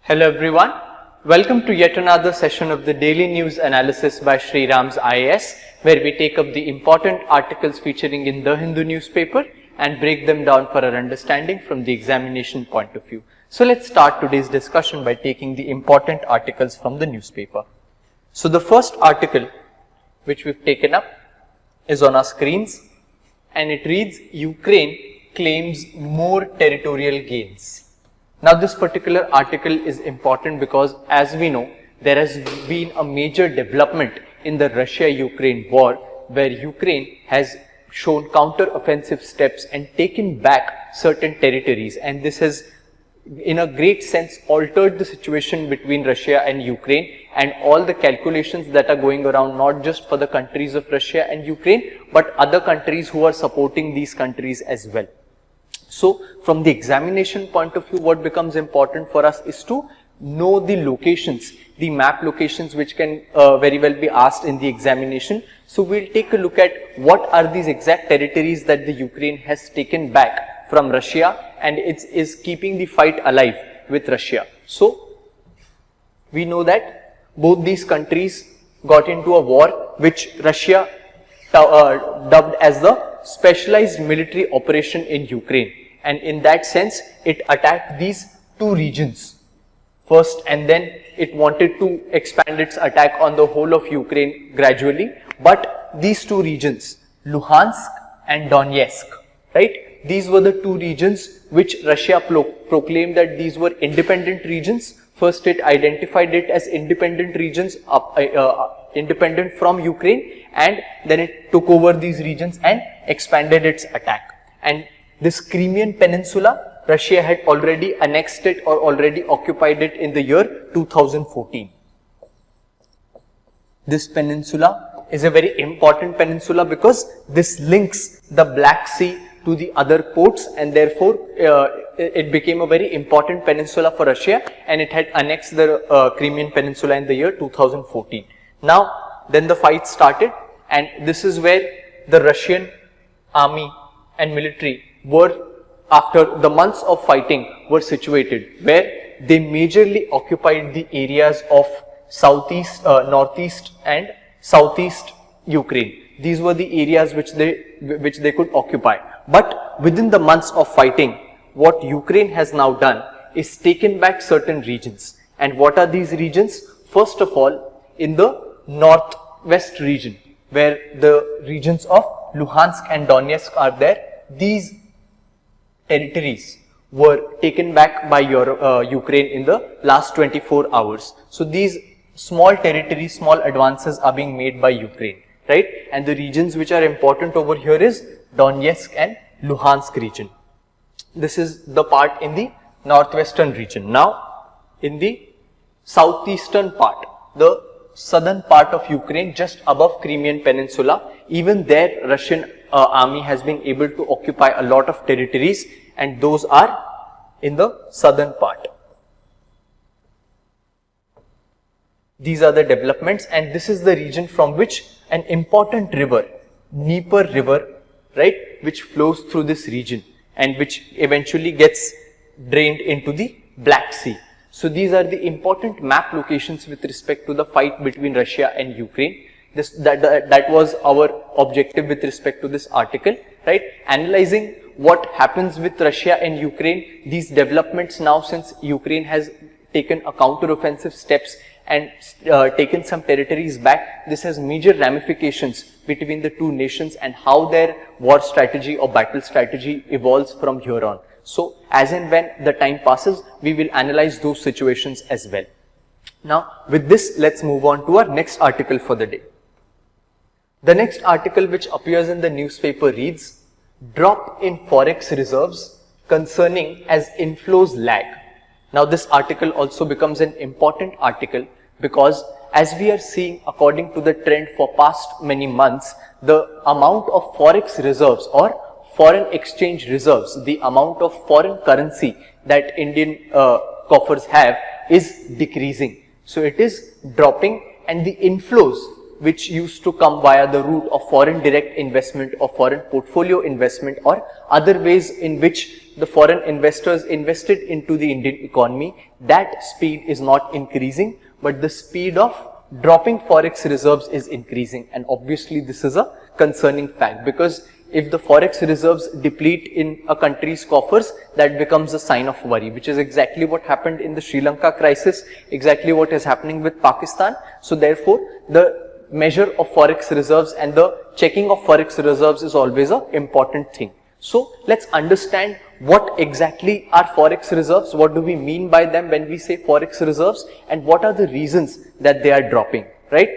Hello everyone, welcome to yet another session of the daily news analysis by SRIRAM'S IAS, where we take up the important articles featuring in the Hindu newspaper and break them down for our understanding from the examination point of view. So let's start today's discussion by taking the important articles from the newspaper. So the first article which we've taken up is on our screens and it reads, Ukraine claims more territorial gains. Now this particular article is important because as we know, there has been a major development in the Russia-Ukraine war where Ukraine has shown counter-offensive steps and taken back certain territories, and this has in a great sense altered the situation between Russia and Ukraine and all the calculations that are going around, not just for the countries of Russia and Ukraine but other countries who are supporting these countries as well. So from the examination point of view, what becomes important for us is to know the locations, the map locations which can very well be asked in the examination. So we'll take a look at what are these exact territories that the Ukraine has taken back from Russia and it is keeping the fight alive with Russia. So we know that both these countries got into a war which Russia dubbed as the specialized military operation in Ukraine, and in that sense it attacked these two regions first and then it wanted to expand its attack on the whole of Ukraine gradually, but these two regions, Luhansk and Donetsk, right, these were the two regions which Russia proclaimed that these were independent regions. First it identified it as independent regions independent from Ukraine, and then it took over these regions and expanded its attack. And this Crimean Peninsula, Russia had already annexed it or already occupied it in the year 2014. This peninsula is a very important peninsula because this links the Black Sea to the other ports, and therefore it became a very important peninsula for Russia, and it had annexed the Crimean Peninsula in the year 2014. Now then the fight started, and this is where the Russian army and military were, after the months of fighting, were situated, where they majorly occupied the areas of southeast, northeast and southeast Ukraine. These were the areas which they could occupy. But within the months of fighting, what Ukraine has now done is taken back certain regions. And what are these regions? First of all, in the northwest region, where the regions of Luhansk and Donetsk are there, these territories were taken back by Ukraine in the last 24 hours. So these small territories, small advances are being made by Ukraine, right? And the regions which are important over here is Donetsk and Luhansk region. This is the part in the northwestern region. Now, in the southeastern part, the southern part of Ukraine, just above Crimean Peninsula, even there Russian army has been able to occupy a lot of territories, and those are in the southern part. These are the developments, and this is the region from which an important river, Dnieper river, right, which flows through this region and which eventually gets drained into the Black Sea. So these are the important map locations with respect to the fight between Russia and Ukraine. That was our objective with respect to this article, right? Analyzing what happens with Russia and Ukraine, these developments now since Ukraine has taken a counter-offensive steps and taken some territories back, this has major ramifications between the two nations and how their war strategy or battle strategy evolves from here on. So as and when the time passes, we will analyze those situations as well. Now with this, let's move on to our next article for the day. The next article which appears in the newspaper reads, Drop in forex reserves concerning as inflows lag. Now this article also becomes an important article because as we are seeing according to the trend for past many months, the amount of forex reserves or foreign exchange reserves, the amount of foreign currency that Indian coffers have is decreasing. So it is dropping, and the inflows which used to come via the route of foreign direct investment or foreign portfolio investment or other ways in which the foreign investors invested into the Indian economy, that speed is not increasing, but the speed of dropping forex reserves is increasing. And obviously this is a concerning fact, because if the forex reserves deplete in a country's coffers, that becomes a sign of worry, which is exactly what happened in the Sri Lanka crisis, exactly what is happening with Pakistan. So therefore, the measure of forex reserves and the checking of forex reserves is always an important thing. So let's understand what exactly are forex reserves, what do we mean by them when we say forex reserves, and what are the reasons that they are dropping, right?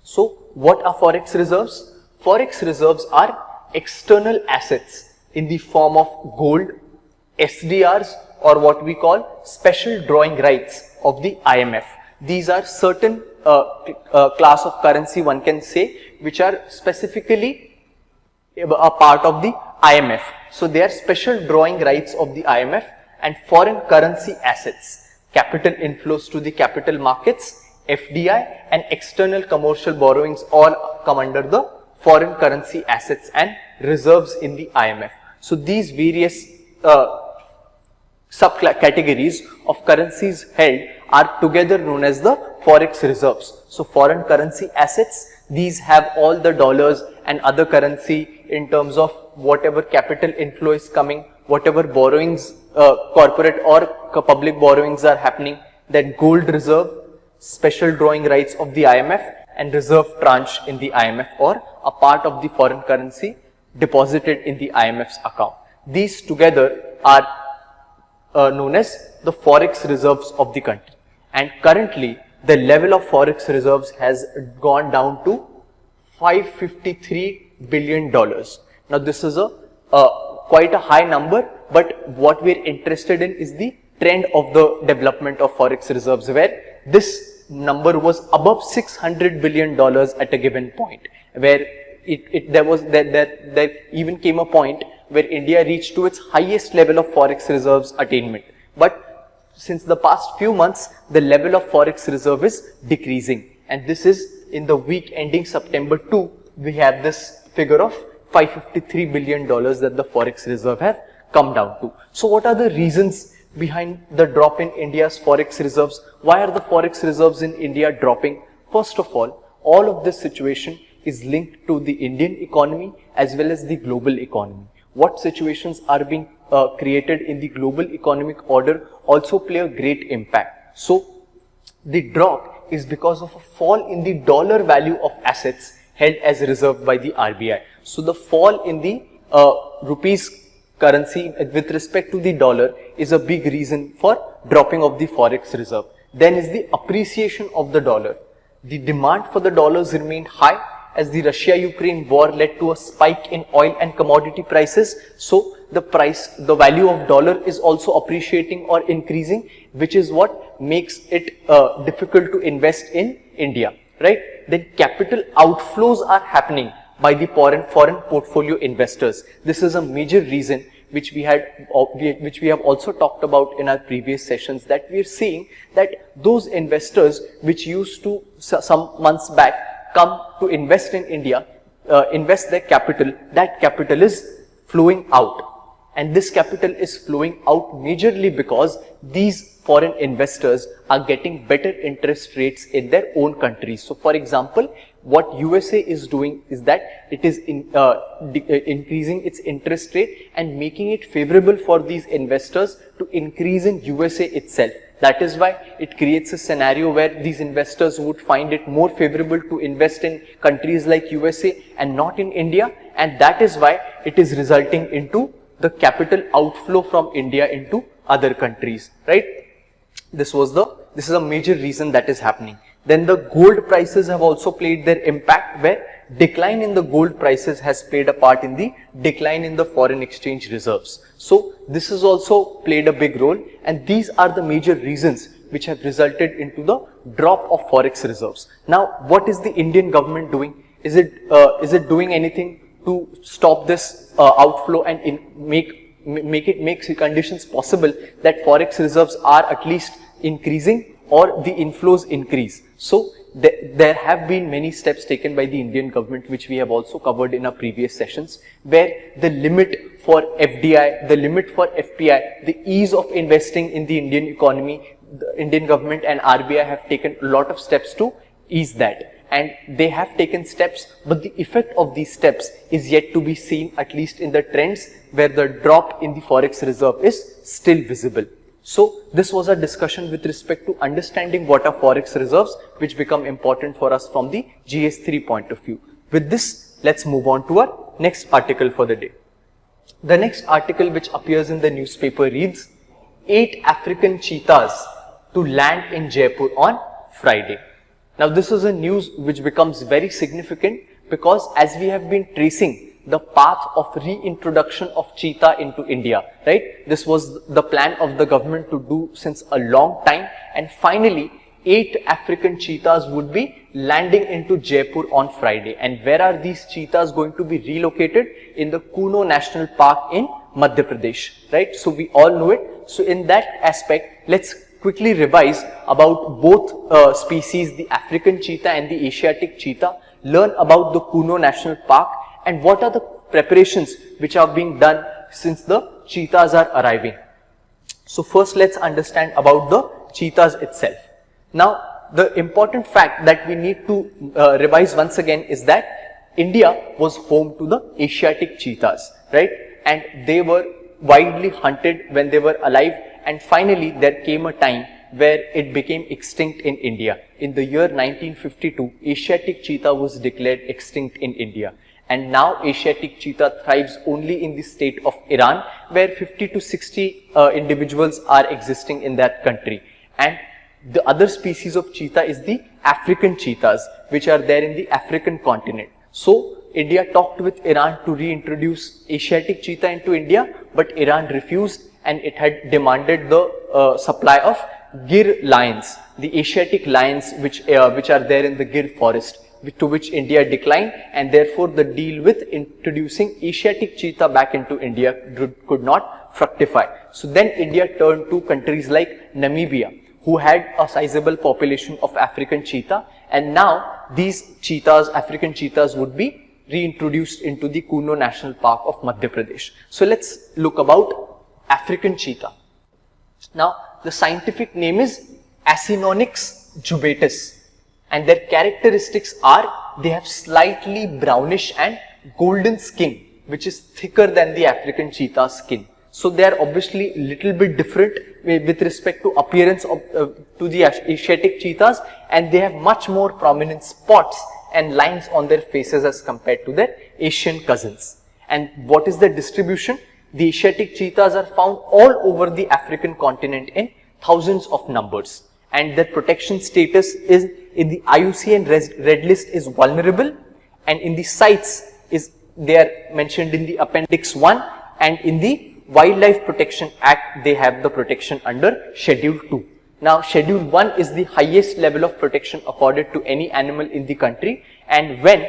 So what are forex reserves? Forex reserves are external assets in the form of gold, SDRs, or what we call special drawing rights of the IMF. These are certain class of currency, one can say, which are specifically a part of the IMF. So they are special drawing rights of the IMF and foreign currency assets, capital inflows to the capital markets, FDI, and external commercial borrowings all come under the foreign currency assets and reserves in the IMF. So these various subcategories of currencies held are together known as the forex reserves. So foreign currency assets, these have all the dollars and other currency in terms of whatever capital inflow is coming, whatever borrowings, corporate or public borrowings are happening, then gold reserve, special drawing rights of the IMF, and reserve tranche in the IMF, or a part of the foreign currency deposited in the IMF's account. These together are known as the forex reserves of the country. And currently, the level of forex reserves has gone down to $553 billion. Now, this is quite a high number, but what we are interested in is the trend of the development of forex reserves, where this number was above $600 billion at a given point, where there even came a point where India reached to its highest level of forex reserves attainment. But since the past few months, the level of forex reserve is decreasing, and this is in the week ending September 2, we have this figure of $553 billion that the forex reserve have come down to. So what are the reasons behind the drop in India's forex reserves? Why are the forex reserves in India dropping? First of all of this situation is linked to the Indian economy as well as the global economy. What situations are being created in the global economic order also play a great impact. So the drop is because of a fall in the dollar value of assets held as reserve by the RBI. So the fall in the rupees currency with respect to the dollar is a big reason for dropping of the forex reserve. Then is the appreciation of the dollar. The demand for the dollars remained high as the Russia-Ukraine war led to a spike in oil and commodity prices. So the value of dollar is also appreciating or increasing, which is what makes it difficult to invest in India, right? Then capital outflows are happening by the foreign portfolio investors. This is a major reason which we have also talked about in our previous sessions, that we are seeing that those investors which used to some months back come to invest in India, invest their capital, that capital is flowing out. And this capital is flowing out majorly because these foreign investors are getting better interest rates in their own countries. So for example, what USA is doing is that it is increasing its interest rate and making it favorable for these investors to increase in USA itself. That is why it creates a scenario where these investors would find it more favorable to invest in countries like USA and not in India, and that is why it is resulting into the capital outflow from India into other countries, right? This is a major reason that is happening. Then the gold prices have also played their impact, where decline in the gold prices has played a part in the decline in the foreign exchange reserves. So this has also played a big role, and these are the major reasons which have resulted into the drop of forex reserves. Now, what is the Indian government doing? Is it doing anything to stop this outflow and make conditions possible that forex reserves are at least increasing or the inflows increase? So there have been many steps taken by the Indian government, which we have also covered in our previous sessions, where the limit for FDI, the limit for FPI, the ease of investing in the Indian economy, the Indian government and RBI have taken a lot of steps to ease that. And they have taken steps, but the effect of these steps is yet to be seen, at least in the trends where the drop in the forex reserve is still visible. So this was a discussion with respect to understanding what are forex reserves, which become important for us from the GS3 point of view. With this, let's move on to our next article for the day. The next article which appears in the newspaper reads, 8 African cheetahs to land in Jaipur on Friday. Now this is a news which becomes very significant because as we have been tracing the path of reintroduction of cheetah into India, right? This was the plan of the government to do since a long time, and finally 8 African cheetahs would be landing into Jaipur on Friday. And where are these cheetahs going to be relocated? In the Kuno National Park in Madhya Pradesh, right? So we all know it. So in that aspect, let's quickly revise about both species, the African cheetah and the Asiatic cheetah, learn about the Kuno National Park and what are the preparations which are being done since the cheetahs are arriving. So first let's understand about the cheetahs itself. Now the important fact that we need to revise once again is that India was home to the Asiatic cheetahs, right? And they were widely hunted when they were alive, and finally there came a time where it became extinct in India. In the year 1952, Asiatic cheetah was declared extinct in India. And now Asiatic cheetah thrives only in the state of Iran, where 50 to 60 individuals are existing in that country. And the other species of cheetah is the African cheetahs, which are there in the African continent. So India talked with Iran to reintroduce Asiatic cheetah into India, but Iran refused, and it had demanded the supply of Gir lions, the Asiatic lions which are there in the Gir forest, to which India declined, and therefore the deal with introducing Asiatic cheetah back into India could not fructify. So then India turned to countries like Namibia, who had a sizable population of African cheetah, and now these cheetahs, African cheetahs, would be reintroduced into the Kuno National Park of Madhya Pradesh. So let's look about African cheetah. Now the scientific name is Acinonyx jubatus, and their characteristics are they have slightly brownish and golden skin, which is thicker than the African cheetah skin. So they are obviously a little bit different with respect to appearance to the Asiatic cheetahs, and they have much more prominent spots and lines on their faces as compared to their Asian cousins. And what is the distribution? The Asiatic cheetahs are found all over the African continent in thousands of numbers, and their protection status is in the IUCN Red List is vulnerable, and in the sites they are mentioned in the Appendix 1, and in the Wildlife Protection Act they have the protection under Schedule 2. Now Schedule 1 is the highest level of protection accorded to any animal in the country, and when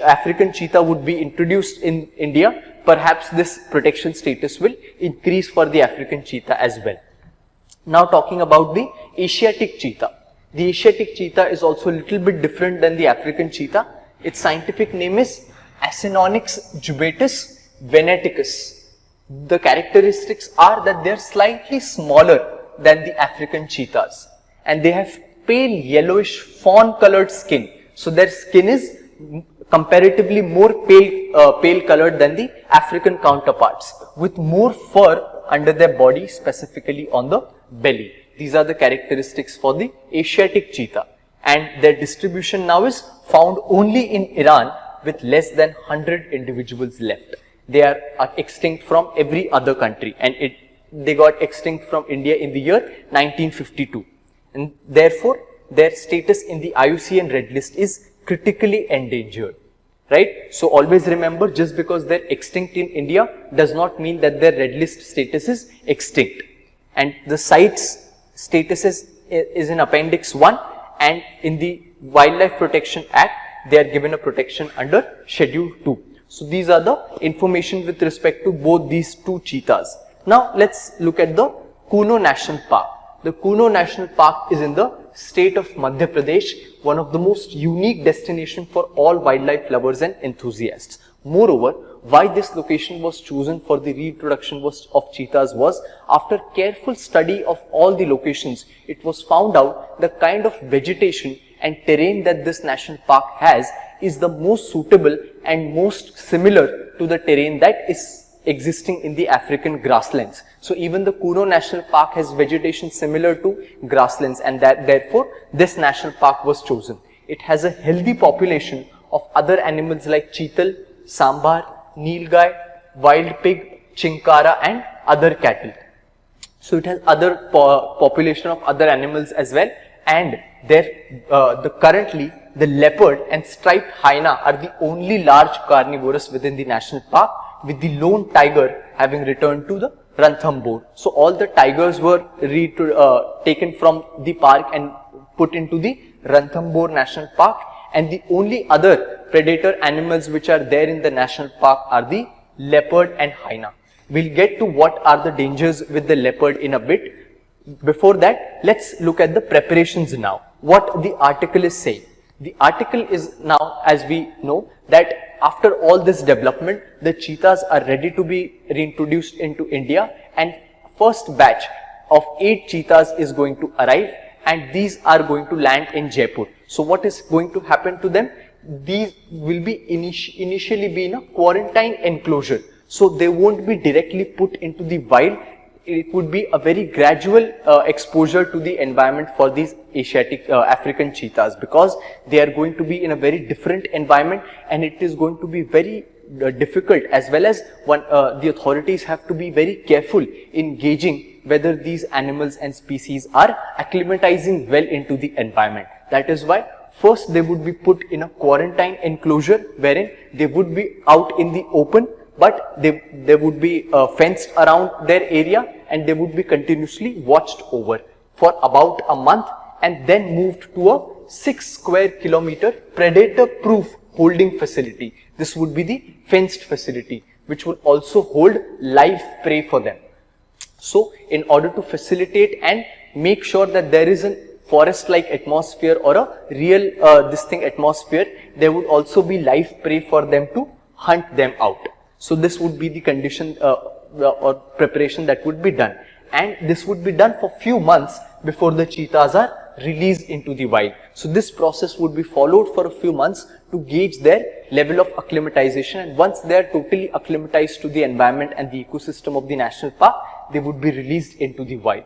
African cheetah would be introduced in India, perhaps this protection status will increase for the African cheetah as well. Now talking about the Asiatic cheetah. The Asiatic cheetah is also a little bit different than the African cheetah. Its scientific name is Acinonyx jubatus venaticus. The characteristics are that they are slightly smaller than the African cheetahs, and they have pale yellowish fawn colored skin. So their skin is comparatively more pale colored than the African counterparts, with more fur under their body, specifically on the belly. These are the characteristics for the Asiatic cheetah, and their distribution now is found only in Iran with less than 100 individuals left. They are extinct from every other country, and they got extinct from India in the year 1952, and therefore their status in the IUCN Red List is critically endangered, right? So always remember, just because they're extinct in India does not mean that their Red List status is extinct. And the CITES status is in Appendix 1, and in the Wildlife Protection Act they are given a protection under Schedule 2. So these are the information with respect to both these two cheetahs. Now let's look at the Kuno National Park. The Kuno National Park is in the state of Madhya Pradesh, one of the most unique destinations for all wildlife lovers and enthusiasts. Moreover, why this location was chosen for the reintroduction of cheetahs was, after careful study of all the locations, it was found out the kind of vegetation and terrain that this national park has is the most suitable and most similar to the terrain that is existing in the African grasslands. So even the Kuno National Park has vegetation similar to grasslands, and that therefore this national park was chosen. It has a healthy population of other animals like cheetal, sambar, nilgai, wild pig, chinkara and other cattle. So it has other population of other animals as well, and currently the leopard and striped hyena are the only large carnivorous within the national park, with the lone tiger having returned to the Ranthambore. So all the tigers were taken from the park and put into the Ranthambore National Park, and the only other predator animals which are there in the national park are the leopard and hyena. We'll get to what are the dangers with the leopard in a bit. Before that, let's look at the preparations now. What the article is saying. The article is now, as we know, that after all this development, the cheetahs are ready to be reintroduced into India, and first batch of 8 cheetahs is going to arrive, and these are going to land in Jaipur. So what is going to happen to them? These will be initially be in a quarantine enclosure. So they won't be directly put into the wild. It would be a very gradual exposure to the environment for these African cheetahs, because they are going to be in a very different environment, and it is going to be very difficult, as well as the authorities have to be very careful in gauging whether these animals and species are acclimatizing well into the environment. That is why first they would be put in a quarantine enclosure, wherein they would be out in the open, but they would be fenced around their area, and they would be continuously watched over for about a month, and then moved to a 6 square kilometer predator proof holding facility. This would be the fenced facility, which would also hold live prey for them. So in order to facilitate and make sure that there is a forest like atmosphere or a real atmosphere, there would also be live prey for them to hunt them out. So this would be the condition or preparation that would be done, and this would be done for few months before the cheetahs are released into the wild. So this process would be followed for a few months to gauge their level of acclimatization, and once they are totally acclimatized to the environment and the ecosystem of the national park, they would be released into the wild.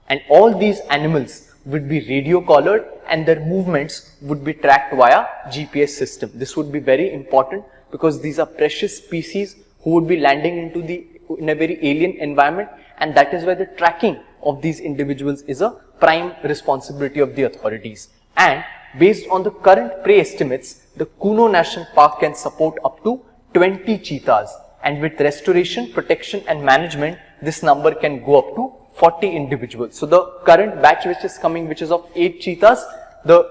And all these animals would be radio collared, and their movements would be tracked via GPS system. This would be very important, because these are precious species who would be landing in a very alien environment, and that is why the tracking of these individuals is a prime responsibility of the authorities. And based on the current prey estimates, the Kuno National Park can support up to 20 cheetahs, and with restoration, protection and management, this number can go up to 40 individuals. So the current batch which is coming, which is of 8 cheetahs, the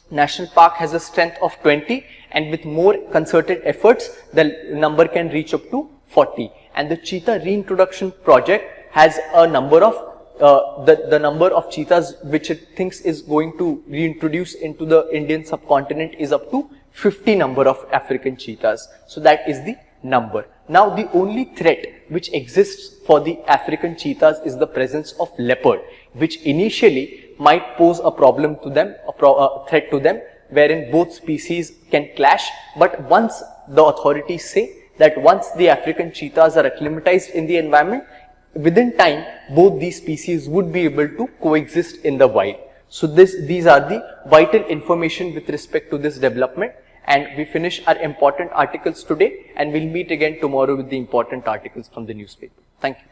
national park has a strength of 20, and with more concerted efforts, the number can reach up to 40. And the cheetah reintroduction project has a number of the number of cheetahs which it thinks is going to reintroduce into the Indian subcontinent is up to 50 number of African cheetahs. So that is the number. Now the only threat which exists for the African cheetahs is the presence of leopard, which initially might pose a problem to them, a threat to them, wherein both species can clash. But once the authorities say that once the African cheetahs are acclimatized in the environment, within time both these species would be able to coexist in the wild. So these are the vital information with respect to this development, and we finish our important articles today, and we'll meet again tomorrow with the important articles from the newspaper. Thank you.